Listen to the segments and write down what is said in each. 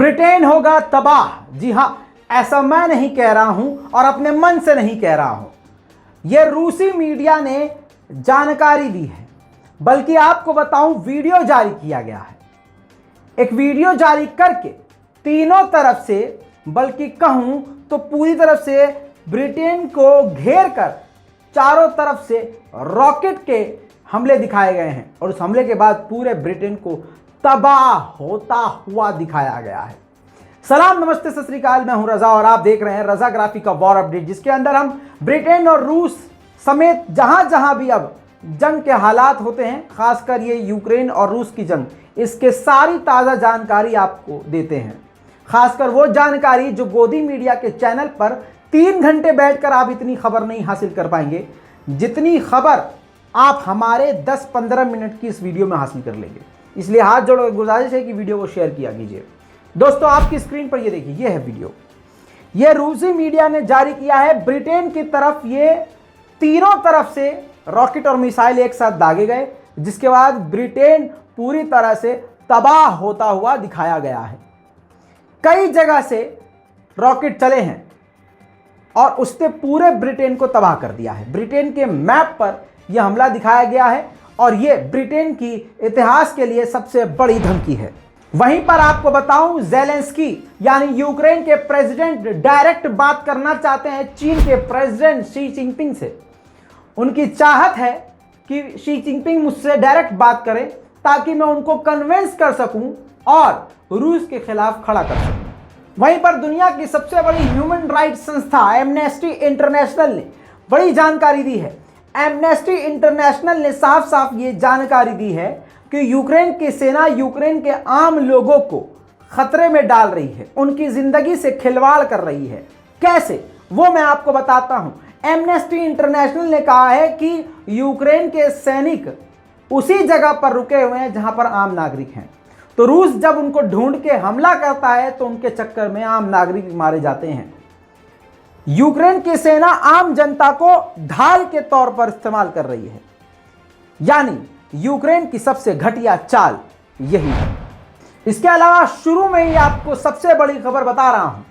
Britain होगा तबाह। जी हां, ऐसा मैं नहीं कह रहा हूं और अपने मन से नहीं कह रहा हूं, यह रूसी मीडिया ने जानकारी दी है। बल्कि आपको बताऊं, वीडियो जारी किया गया है। एक वीडियो जारी करके तीनों तरफ से, बल्कि कहूं तो पूरी तरफ से ब्रिटेन को घेर कर चारों तरफ से रॉकेट के हमले दिखाए गए हैं और उस हमले के बाद पूरे ब्रिटेन को तबाह होता हुआ दिखाया गया है। सलाम, नमस्ते, सत श्री अकाल। मैं हूं रजा और आप देख रहे हैं रजा ग्राफी का वॉर अपडेट, जिसके अंदर हम ब्रिटेन और रूस समेत जहां जहां भी अब जंग के हालात होते हैं, खासकर ये यूक्रेन और रूस की जंग, इसके सारी ताज़ा जानकारी आपको देते हैं। खासकर वो जानकारी जो गोदी मीडिया के चैनल पर 3 घंटे बैठकर आप इतनी खबर नहीं हासिल कर पाएंगे, जितनी खबर आप हमारे 10-15 मिनट की इस वीडियो में हासिल कर लेंगे। इसलिए हाथ जोड़ गुजारिश है कि वीडियो को शेयर किया कीजिए। दोस्तों, आपकी स्क्रीन पर ये देखिए, ये है वीडियो। ये रूसी मीडिया ने जारी किया है। ब्रिटेन की तरफ ये तीनों तरफ से रॉकेट और मिसाइल एक साथ दागे गए, जिसके बाद ब्रिटेन पूरी तरह से तबाह होता हुआ दिखाया गया है। कई जगह से रॉकेट चले हैं और उसने पूरे ब्रिटेन को तबाह कर दिया है। ब्रिटेन के मैप पर यह हमला दिखाया गया है और यह ब्रिटेन की इतिहास के लिए सबसे बड़ी धमकी है। वहीं पर आपको बताऊं, ज़ेलेंस्की यानी यूक्रेन के प्रेसिडेंट डायरेक्ट बात करना चाहते हैं चीन के प्रेसिडेंट शी जिनपिंग से। उनकी चाहत है कि शी जिनपिंग मुझसे डायरेक्ट बात करें ताकि मैं उनको कन्विंस कर सकूं और रूस के खिलाफ खड़ा कर सकूं। वहीं पर दुनिया की सबसे बड़ी ह्यूमन राइट्स संस्था एमनेस्टी इंटरनेशनल ने बड़ी जानकारी दी है। एमनेस्टी इंटरनेशनल ने साफ साफ ये जानकारी दी है कि यूक्रेन की सेना यूक्रेन के आम लोगों को खतरे में डाल रही है, उनकी जिंदगी से खिलवाड़ कर रही है। कैसे, वो मैं आपको बताता हूं। एमनेस्टी इंटरनेशनल ने कहा है कि यूक्रेन के सैनिक उसी जगह पर रुके हुए हैं जहां पर आम नागरिक हैं। तो रूस जब उनको ढूंढ के हमला करता है तो उनके चक्कर में आम नागरिक मारे जाते हैं। यूक्रेन की सेना आम जनता को ढाल के तौर पर इस्तेमाल कर रही है। यानी यूक्रेन की सबसे घटिया चाल यही है। इसके अलावा शुरू में ही आपको सबसे बड़ी खबर बता रहा हूं,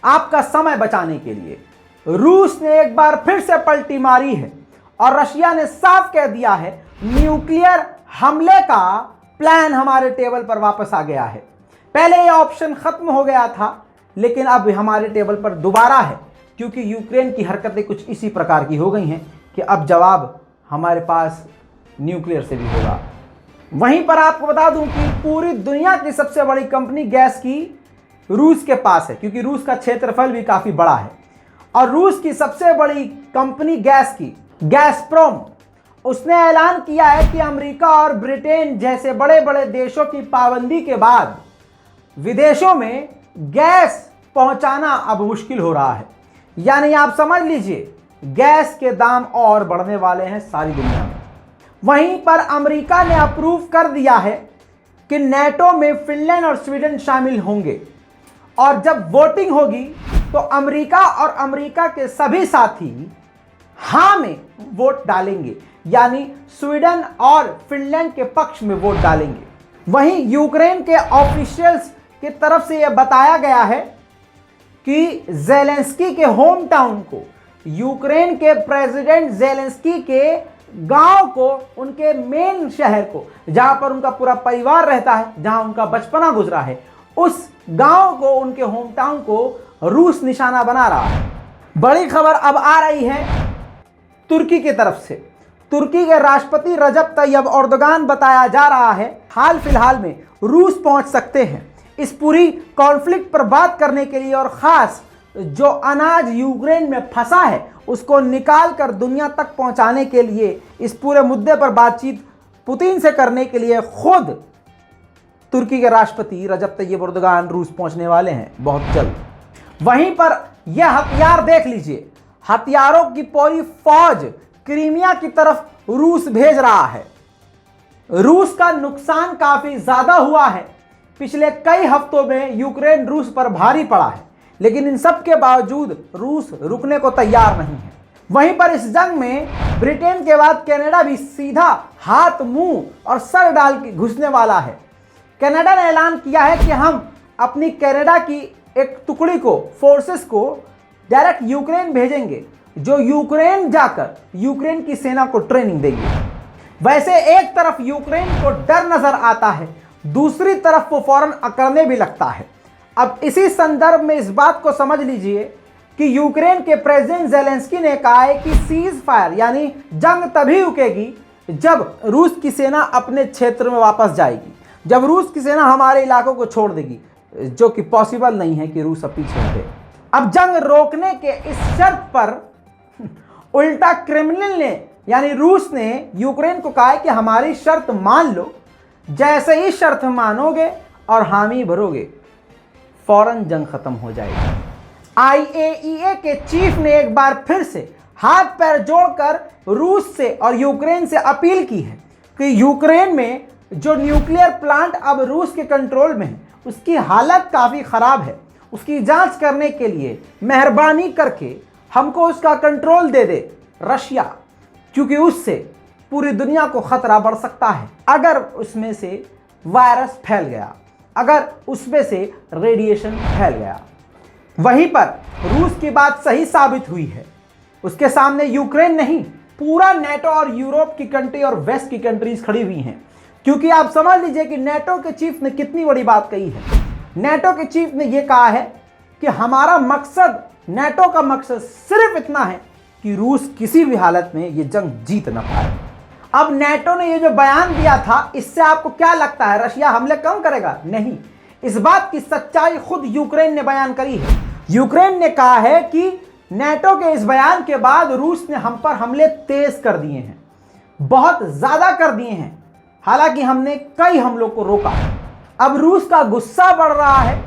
आपका समय बचाने के लिए रूस ने एक बार फिर से पलटी मारी है और रशिया ने साफ कह दिया है न्यूक्लियर हमले का प्लान हमारे टेबल पर वापस आ गया है। पहले यह ऑप्शन खत्म हो गया था, लेकिन अब हमारे टेबल पर दोबारा है, क्योंकि यूक्रेन की हरकतें कुछ इसी प्रकार की हो गई हैं कि अब जवाब हमारे पास न्यूक्लियर से भी होगा। वहीं पर आपको बता दूं कि पूरी दुनिया की सबसे बड़ी कंपनी गैस की रूस के पास है, क्योंकि रूस का क्षेत्रफल भी काफी बड़ा है। और रूस की सबसे बड़ी कंपनी गैस की गैसप्रोम, उसने ऐलान किया है कि अमेरिका और ब्रिटेन जैसे बड़े बड़े देशों की पाबंदी के बाद विदेशों में गैस पहुंचाना अब मुश्किल हो रहा है। यानी आप समझ लीजिए, गैस के दाम और बढ़ने वाले हैं सारी दुनिया में। वहीं पर अमेरिका ने अप्रूव कर दिया है कि नेटो में फिनलैंड और स्वीडन शामिल होंगे और जब वोटिंग होगी तो अमेरिका और अमेरिका के सभी साथी हां में वोट डालेंगे, यानी स्वीडन और फिनलैंड के पक्ष में वोट डालेंगे। वहीं यूक्रेन के ऑफिशियल्स की तरफ से यह बताया गया है कि ज़ेलेंस्की के होम टाउन को, यूक्रेन के प्रेसिडेंट ज़ेलेंस्की के गांव को, उनके मेन शहर को, जहां पर उनका पूरा परिवार रहता है, जहां उनका बचपना गुजरा है, उस गांव को, उनके होम टाउन को रूस निशाना बना रहा है। बड़ी खबर अब आ रही है तुर्की की तरफ से। तुर्की के राष्ट्रपति रजब तैयब एर्दोगान बताया जा रहा है हाल फिलहाल में रूस पहुंच सकते हैं इस पूरी कॉन्फ्लिक्ट पर बात करने के लिए, और खास जो अनाज यूक्रेन में फंसा है उसको निकाल कर दुनिया तक पहुंचाने के लिए, इस पूरे मुद्दे पर बातचीत पुतिन से करने के लिए खुद तुर्की के राष्ट्रपति रजब तैयब एर्दोगान रूस पहुंचने वाले हैं बहुत जल्द। वहीं पर यह हथियार देख लीजिए, हथियारों की पूरी फौज क्रीमिया की तरफ रूस भेज रहा है। रूस का नुकसान काफी ज्यादा हुआ है। पिछले कई हफ्तों में यूक्रेन रूस पर भारी पड़ा है, लेकिन इन सब के बावजूद रूस रुकने को तैयार नहीं है। वहीं पर इस जंग में ब्रिटेन के बाद कनाडा भी सीधा हाथ, मुंह और सर डाल के घुसने वाला है। कनाडा ने ऐलान किया है कि हम अपनी कनाडा की एक टुकड़ी को, फोर्सेस को डायरेक्ट यूक्रेन भेजेंगे, जो यूक्रेन जाकर यूक्रेन की सेना को ट्रेनिंग देगी। वैसे एक तरफ यूक्रेन को डर नजर आता है, दूसरी तरफ वो फौरन अकड़ने भी लगता है। अब इसी संदर्भ में इस बात को समझ लीजिए कि यूक्रेन के प्रेसिडेंट ज़ेलेंस्की ने कहा है कि सीज फायर यानी जंग तभी रुकेगी जब रूस की सेना अपने क्षेत्र में वापस जाएगी, जब रूस की सेना हमारे इलाकों को छोड़ देगी, जो कि पॉसिबल नहीं है कि रूस अब पीछे हटे। अब जंग रोकने के इस शर्त पर उल्टा क्रेमलिन ने यानी रूस ने यूक्रेन को कहा है कि हमारी शर्त मान लो, जैसे ही शर्त मानोगे और हामी भरोगे फौरन जंग खत्म हो जाएगी। IAEA के चीफ ने एक बार फिर से हाथ पैर जोड़कर रूस से और यूक्रेन से अपील की है कि यूक्रेन में जो न्यूक्लियर प्लांट अब रूस के कंट्रोल में है उसकी हालत काफ़ी ख़राब है, उसकी जांच करने के लिए मेहरबानी करके हमको उसका कंट्रोल दे दे रशिया, क्योंकि उससे पूरी दुनिया को खतरा बढ़ सकता है अगर उसमें से वायरस फैल गया, अगर उसमें से रेडिएशन फैल गया। वहीं पर रूस की बात सही साबित हुई है, उसके सामने यूक्रेन नहीं पूरा नेटो और यूरोप की कंट्री और वेस्ट की कंट्रीज खड़ी हुई हैं। क्योंकि आप समझ लीजिए कि नेटो के चीफ ने कितनी बड़ी बात कही है। नेटो के चीफ ने यह कहा है कि हमारा मकसद, नेटो का मकसद सिर्फ इतना है कि रूस किसी भी हालत में ये जंग जीत ना पाए। अब नेटो ने ये जो बयान दिया था, इससे आपको क्या लगता है रशिया हमले कम करेगा? नहीं, इस बात की सच्चाई खुद यूक्रेन ने बयान करी है। यूक्रेन ने कहा है कि नेटो के इस बयान के बाद रूस ने हम पर हमले तेज कर दिए हैं, बहुत ज्यादा कर दिए हैं, हालांकि हमने कई हमलों को रोका। अब रूस का गुस्सा बढ़ रहा है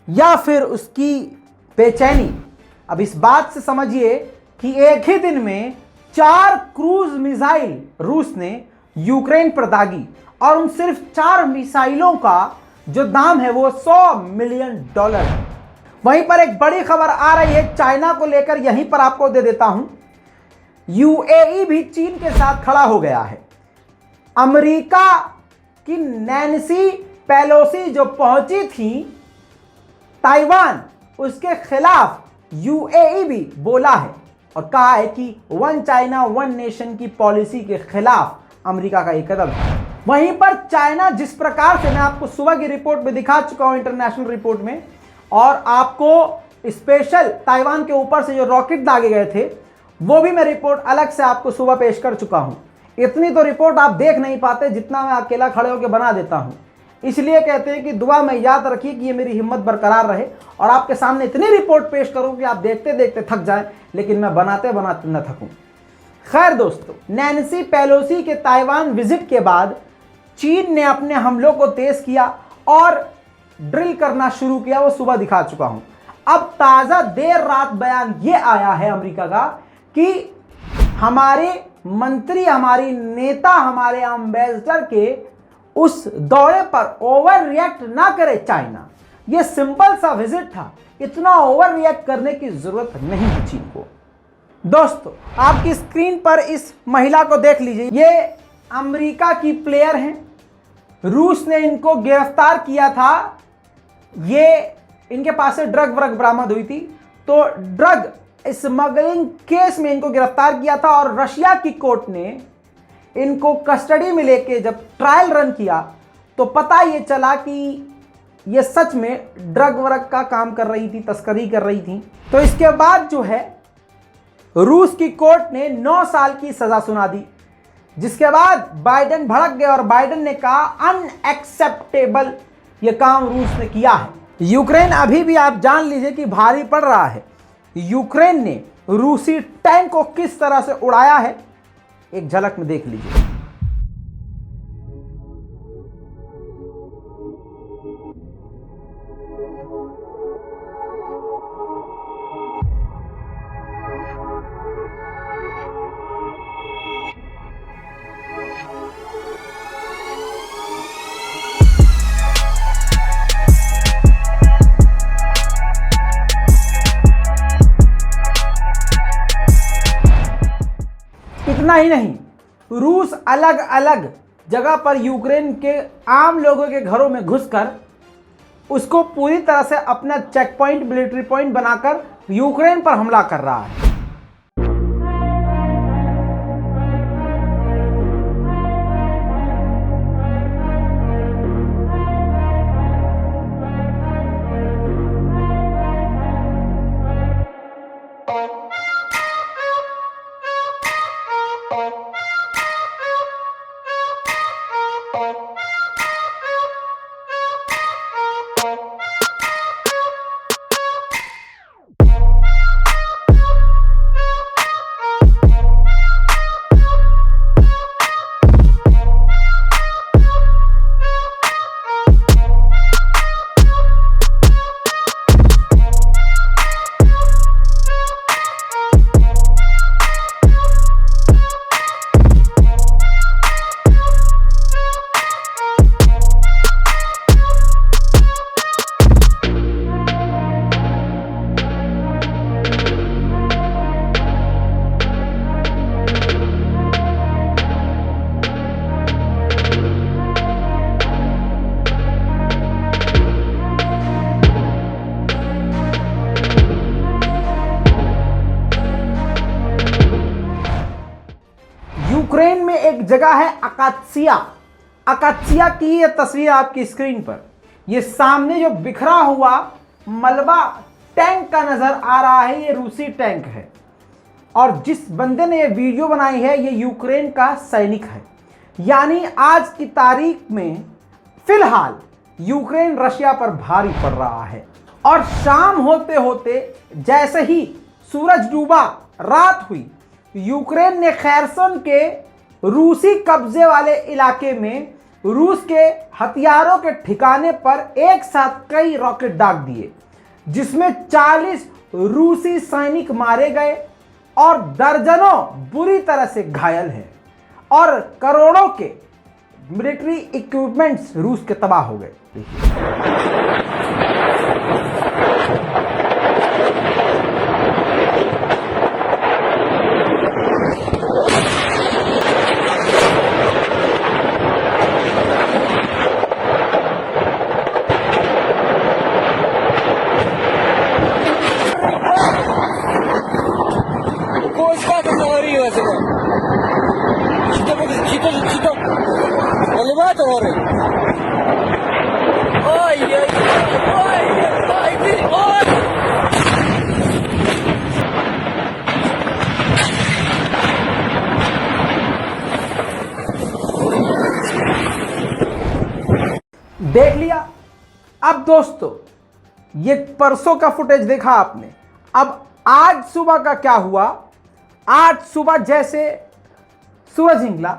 या फिर उसकी बेचैनी? अब इस बात से समझिए कि एक ही दिन में 4 क्रूज मिसाइल रूस ने यूक्रेन पर दागी और उन सिर्फ 4 मिसाइलों का जो दाम है वो $100 मिलियन है। वहीं पर एक बड़ी खबर आ रही है चाइना को लेकर, यहीं पर आपको दे देता हूं। UAE भी चीन के साथ खड़ा हो गया है। अमेरिका की नैन्सी पेलोसी जो पहुंची थी ताइवान, उसके खिलाफ UAE भी बोला है और कहा है कि वन चाइना वन नेशन की पॉलिसी के खिलाफ अमेरिका का एक कदम है। वहीं पर चाइना जिस प्रकार से, मैं आपको सुबह की रिपोर्ट में दिखा चुका हूं, इंटरनेशनल रिपोर्ट में, और आपको स्पेशल ताइवान के ऊपर से जो रॉकेट दागे गए थे वो भी मैं रिपोर्ट अलग से आपको सुबह पेश कर चुका हूं। इतनी तो रिपोर्ट आप देख नहीं पाते जितना मैं अकेला खड़े होकर बना देता हूं। इसलिए कहते हैं कि दुआ में याद रखिए कि ये मेरी हिम्मत बरकरार रहे और आपके सामने इतनी रिपोर्ट पेश करूं कि आप देखते देखते थक जाएं, लेकिन मैं बनाते बनाते न थकूं। खैर दोस्तों, नैन्सी पेलोसी के ताइवान विजिट के बाद चीन ने अपने हमलों को तेज किया और ड्रिल करना शुरू किया, वो सुबह दिखा चुका हूं। अब ताजा देर रात बयान ये आया है अमेरिका का कि हमारे मंत्री, हमारी नेता, हमारे एम्बेसडर के उस दौरे पर ओवर रिएक्ट ना करे चाइना। ये सिंपल सा विजिट था, इतना ओवर रिएक्ट करने की जरूरत नहीं है चीन को। दोस्तों, आपकी स्क्रीन पर इस महिला को देख लीजिए, ये अमेरिका की प्लेयर हैं। रूस ने इनको गिरफ्तार किया था, ये इनके पास से ड्रग व्रग बरामद हुई थी, तो ड्रग स्मगलिंग केस में इनको गिरफ्तार किया था और रशिया की कोर्ट ने इनको कस्टडी में लेके जब ट्रायल रन किया तो पता ये चला कि ये सच में ड्रग व्रग का काम कर रही थी, तस्करी कर रही थी। तो इसके बाद जो है रूस की कोर्ट ने 9 साल की सजा सुना दी, जिसके बाद बाइडेन भड़क गए और बाइडेन ने कहा अनएक्सेप्टेबल ये काम रूस ने किया है। यूक्रेन अभी भी आप जान लीजिए कि भारी पड़ रहा है। यूक्रेन ने रूसी टैंक को किस तरह से उड़ाया है, एक झलक में देख लीजिए। इतना ही नहीं, रूस अलग अलग जगह पर यूक्रेन के आम लोगों के घरों में घुसकर उसको पूरी तरह से अपना चेक पॉइंट, मिलिट्री पॉइंट बनाकर यूक्रेन पर हमला कर रहा है। यूक्रेन में एक जगह है अकात्सिया। अकात्सिया की ये तस्वीर आपकी स्क्रीन पर, ये सामने जो बिखरा हुआ मलबा टैंक का नजर आ रहा है, ये रूसी टैंक है। और जिस बंदे ने ये वीडियो बनाई है ये यूक्रेन का सैनिक है। यानी आज की तारीख में फिलहाल यूक्रेन रशिया पर भारी पड़ रहा है। और शाम होते होते जैसे ही सूरज डूबा, रात हुई, यूक्रेन ने खैरसन के रूसी कब्जे वाले इलाके में रूस के हथियारों के ठिकाने पर एक साथ कई रॉकेट दाग दिए, जिसमें 40 रूसी सैनिक मारे गए और दर्जनों बुरी तरह से घायल हैं और करोड़ों के मिलिट्री इक्विपमेंट्स रूस के तबाह हो गए। देख लिया। अब दोस्तों ये परसों का फुटेज देखा आपने। अब आज सुबह का क्या हुआ? आज सुबह जैसे सूरज निकला,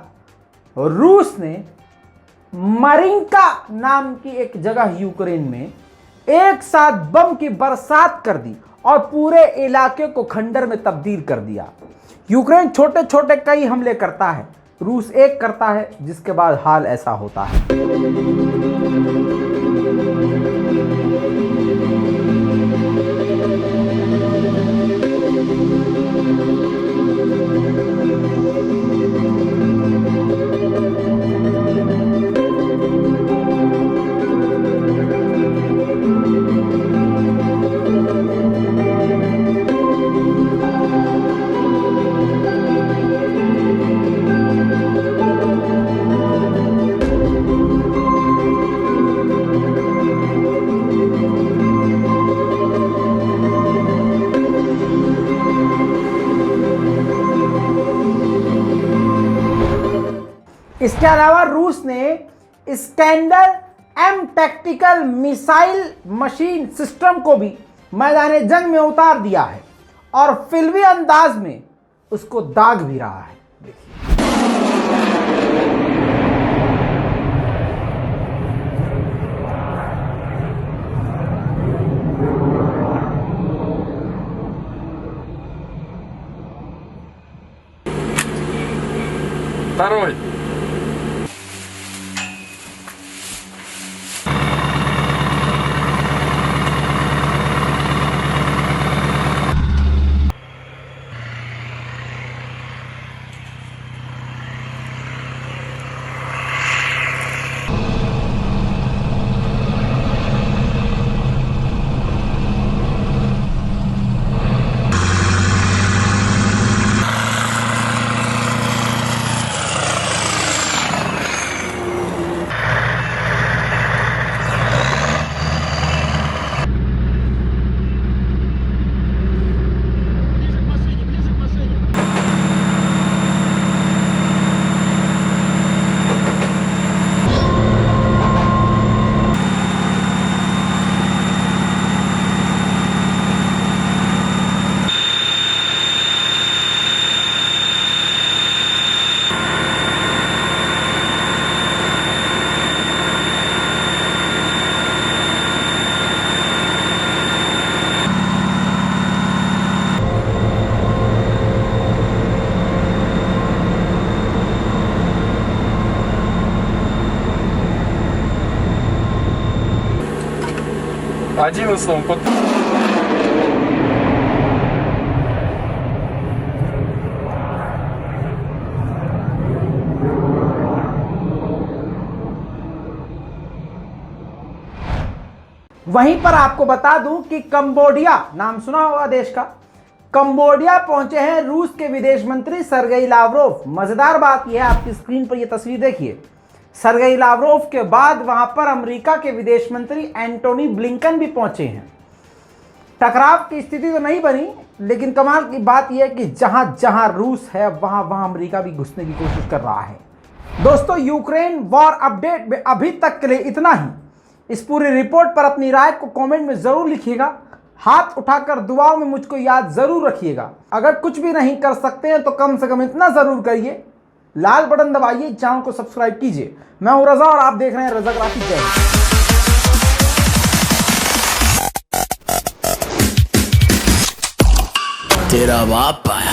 रूस ने मरिंका नाम की एक जगह यूक्रेन में एक साथ बम की बरसात कर दी और पूरे इलाके को खंडर में तब्दील कर दिया। यूक्रेन छोटे छोटे कई हमले करता है, रूस एक करता है, जिसके बाद हाल ऐसा होता है। इसके अलावा रूस ने Iskander M tactical missile machine system को भी मैदान जंग में उतार दिया है और फिल्मी अंदाज में उसको दाग भी रहा है। Пароль. один условно. वहीं पर आपको बता दूं कि कंबोडिया, नाम सुना होगा देश का, कंबोडिया पहुंचे हैं रूस के विदेश मंत्री सरगेई लावरोव। मजेदार बात यह है, आपकी स्क्रीन पर यह तस्वीर देखिए, सरगेई लावरोव के बाद वहां पर अमेरिका के विदेश मंत्री एंटोनी ब्लिंकन भी पहुंचे हैं। टकराव की स्थिति तो नहीं बनी, लेकिन कमाल की बात यह है कि जहां जहां रूस है वहां वहां अमेरिका भी घुसने की कोशिश कर रहा है। दोस्तों, यूक्रेन वॉर अपडेट में अभी तक के लिए इतना ही। इस पूरी रिपोर्ट पर अपनी राय को कमेंट में जरूर लिखिएगा। हाथ उठाकर दुआओं में मुझको याद जरूर रखिएगा। अगर कुछ भी नहीं कर सकते हैं तो कम से कम इतना जरूर करिए, लाल बटन दबाइए, चैनल को सब्सक्राइब कीजिए। मैं हूं रजा और आप देख रहे हैं रजा ग्राफिक। जय हिंद। तेरा बाप आया।